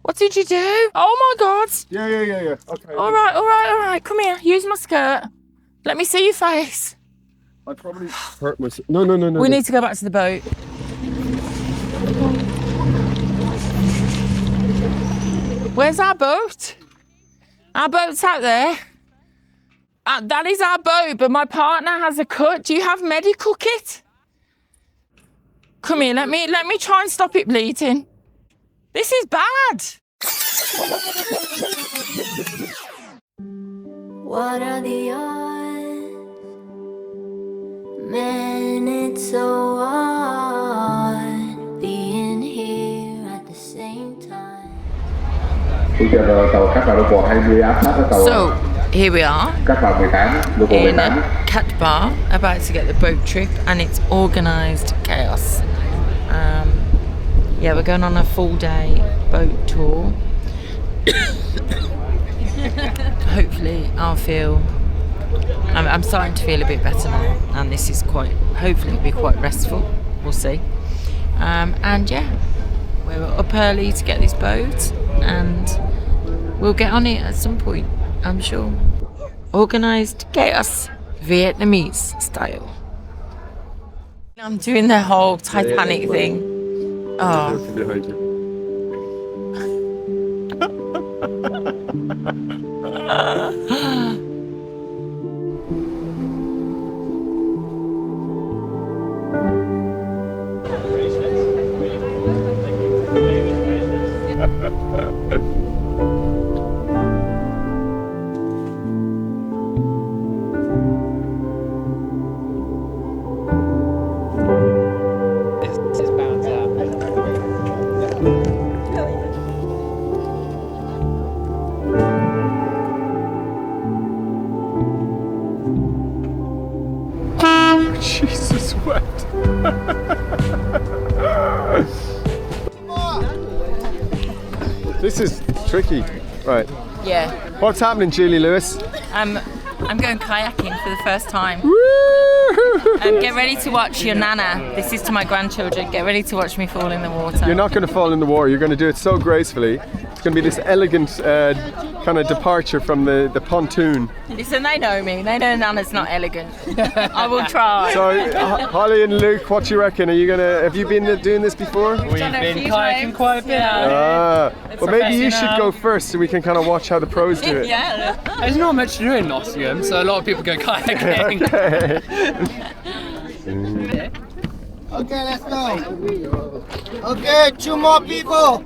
What did you do? Oh my God. Yeah. Okay. All right. Come here. Use my skirt. Let me see your face. I probably hurt myself. No. We need to go back to the boat. Where's our boat? Our boat's out there. That is our boat, but my partner has a cut. Do you have medical kit? Come here, let me try and stop it bleeding. This is bad. What are the odds? Man, it's so odd being here at the same time. So, here we are in Cat Bar, about to get the boat trip, and it's organised chaos. Yeah, we're going on a full day boat tour. Hopefully I'll feel, I'm starting to feel a bit better now, and this is hopefully it'll be quite restful, we'll see. And yeah, we were up early to get this boat, and we'll get on it at some point, I'm sure. Organised chaos, Vietnamese style. I'm doing the whole Titanic thing. Oh. Jesus wept. This is tricky. Right. Yeah. What's happening, Julie Lewis? I'm going kayaking for the first time. Get ready to watch your nana. This is to my grandchildren. Get ready to watch me fall in the water. You're not going to fall in the water. You're going to do it so gracefully. It's going to be this elegant kind of departure from the pontoon. Listen, they know me. They know Nana's not elegant. I will try. So, Holly and Luke, what do you reckon? Have you been doing this before? We've been kayaking quite a bit. Well, maybe you should go first so we can kind of watch how the pros do it. Yeah. There's not much to do in Nottingham, so a lot of people go kayaking. Okay, let's go. Okay, 2 more people.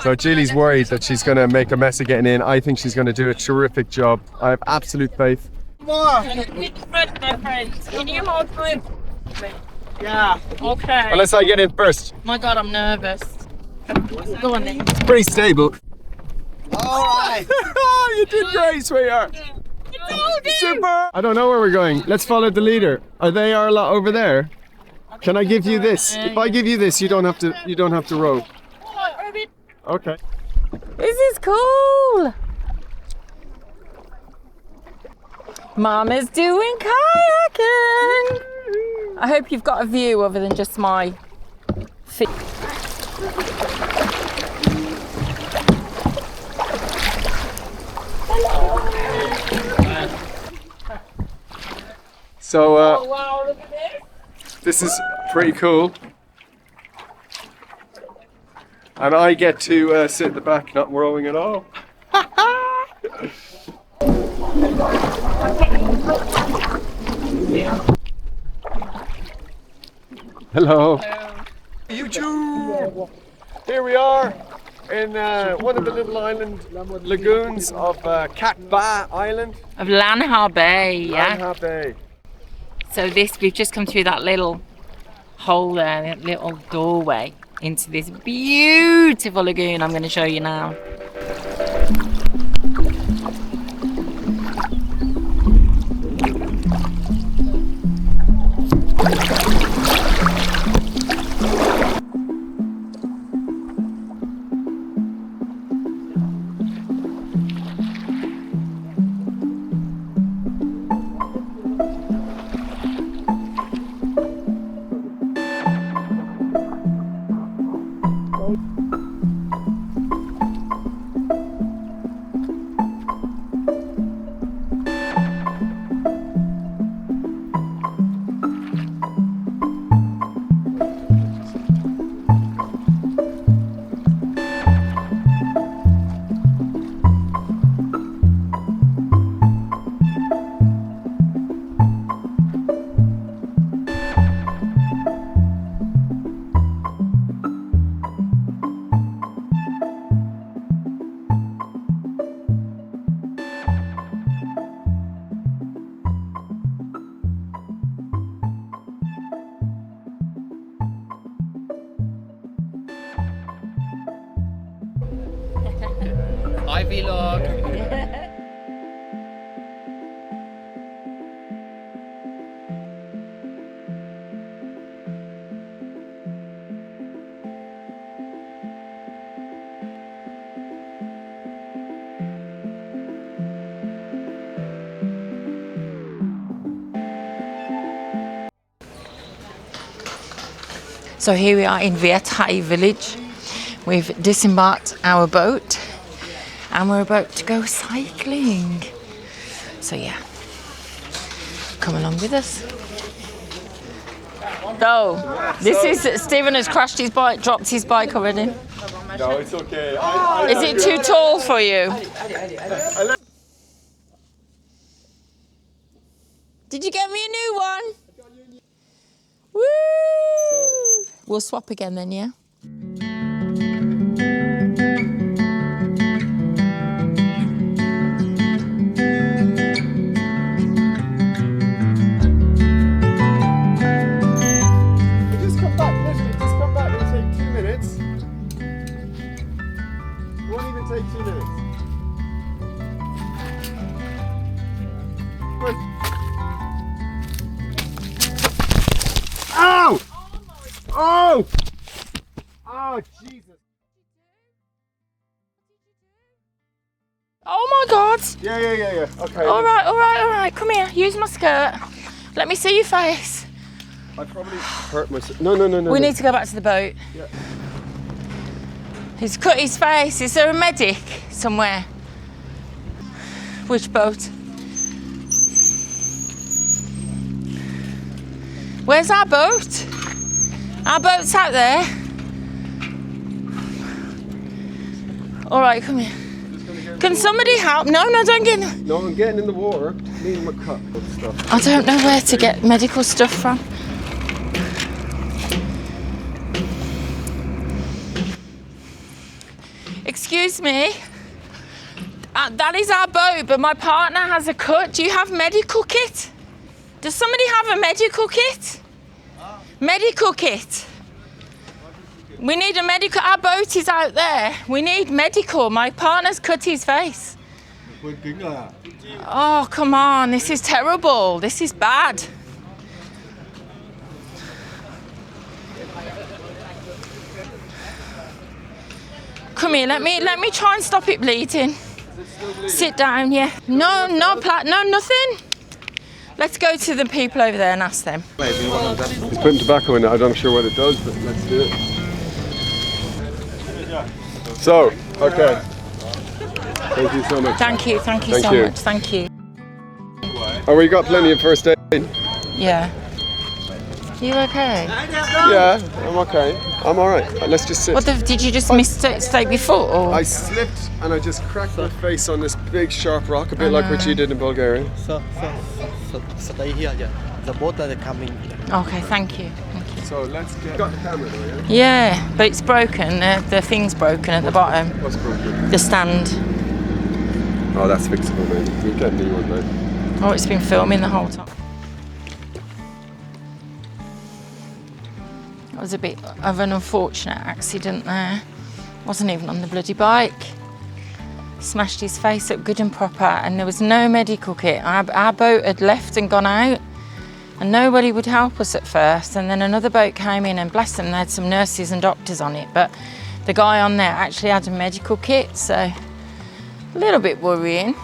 So Julie's worried that she's going to make a mess of getting in. I think she's going to do a terrific job. I have absolute faith. More. Can you hold my... Yeah. Okay. Unless I get in first. My God, I'm nervous. Go on then. It's pretty stable. All right. You did great, sweetheart. Super. I don't know where we're going. Let's follow the leader. Are they a lot over there? Can I give you this? If I give you this, you don't have to row. Okay. This is cool. Mama's doing kayaking. I hope you've got a view other than just my feet. So Wow, look at this. this is pretty cool. And I get to sit at the back, not rowing at all. Hello. YouTube. Here we are in one of the little island lagoons of Cat Ba Island. Of Lan Ha Bay, yeah. Lan Ha Bay. So we've just come through that little hole there, that little doorway into this beautiful lagoon I'm going to show you now. my vlog. So here we are in Viet village. We've disembarked our boat and we're about to go cycling. So yeah, come along with us. Oh, this is, Stephen has crashed his bike, dropped his bike already. No, it's okay. Is it too tall for you? Did you get me a new one? Woo! We'll swap again then, yeah? Just come back, literally, just come back. It'll take 2 minutes. It won't even take 2 minutes. Come on. Ow! Oh! Oh, Jesus. Oh my God! Yeah. Okay. All right. Come here. Use my skirt. Let me see your face. I probably hurt myself. No. We need to go back to the boat. Yeah. He's cut his face. Is there a medic somewhere? Which boat? Where's our boat? Our boat's out there. All right, come here. Can somebody help? No, don't get in. No, I'm getting in the water. Me and my cup of stuff. I don't know where to get medical stuff from. Excuse me. That is our boat, but my partner has a cut. Do you have medical kit? Does somebody have a medical kit? Medical kit. We need a medical. Our boat is out there. We need medical. My partner's cut his face. Oh, come on. This is terrible. This is bad. Come here. Let me try and stop it bleeding. Sit down, yeah. No, nothing. Let's go to the people over there and ask them. He's putting tobacco in it. I'm not sure what it does, but let's do it. So, okay. Thank you so much. Thank you so much. Thank you. Oh, we got plenty of first aid. Yeah. You okay? Yeah, I'm okay. I'm all right. Let's just sit. Did you just mistake before? Or? I slipped and I just cracked my face on this big sharp rock, a bit like what you did in Bulgaria. So stay here. Yeah. The boat are coming. Okay, thank you. So let's get. Got the camera though, yeah? Yeah, but it's broken. The thing's broken at the bottom. What's broken? The stand. Oh, that's fixable, man. We'll get a new one, man. Oh, it's been filming the whole time. It was a bit of an unfortunate accident there. Wasn't even on the bloody bike. Smashed his face up good and proper, and there was no medical kit. Our boat had left and gone out, and nobody would help us at first. And then another boat came in, and bless them, they had some nurses and doctors on it. But the guy on there actually had a medical kit, so a little bit worrying.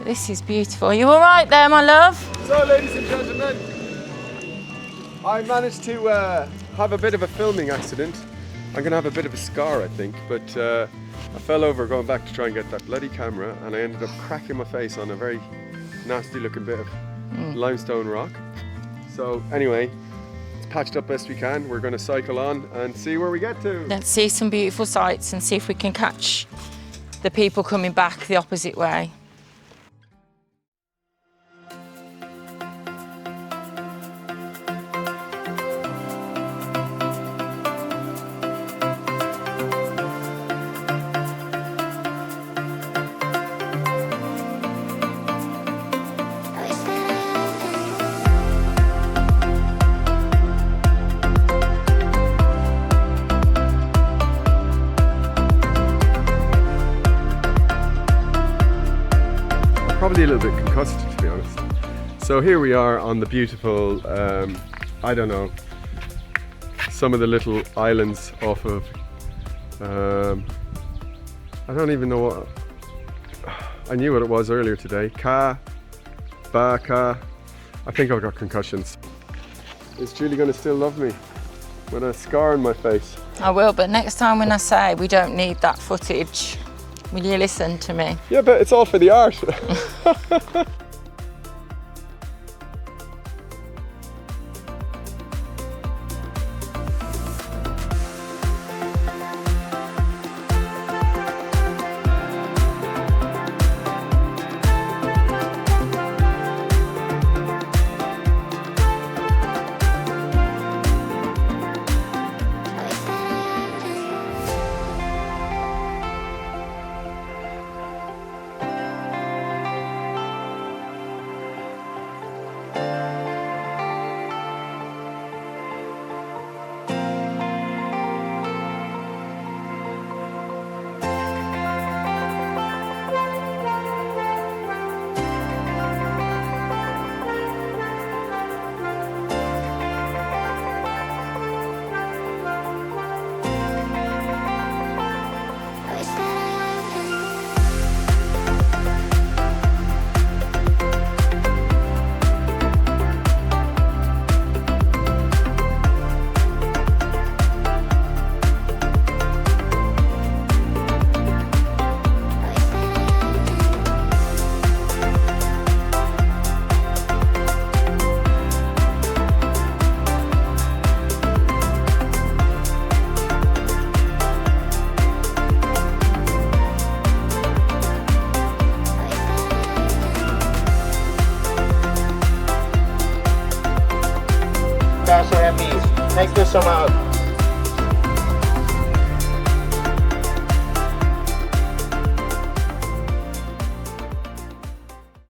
This is beautiful. Are you all right there, my love? So, ladies and gentlemen, I managed to have a bit of a filming accident. I'm going to have a bit of a scar, I think, but I fell over going back to try and get that bloody camera, and I ended up cracking my face on a very nasty looking bit of limestone rock. So anyway, it's patched up best we can. We're going to cycle on and see where we get to. Let's see some beautiful sights and see if we can catch the people coming back the opposite way. feel a bit concussed, to be honest. So here we are on the beautiful, I don't know, some of the little islands off of, I don't even know what, I knew what it was earlier today. Ka, I think I've got concussions. Is Julie going to still love me with a scar on my face? I will, but next time when I say we don't need that footage, will you listen to me? Yeah, but it's all for the art. So happy. Thank you so much.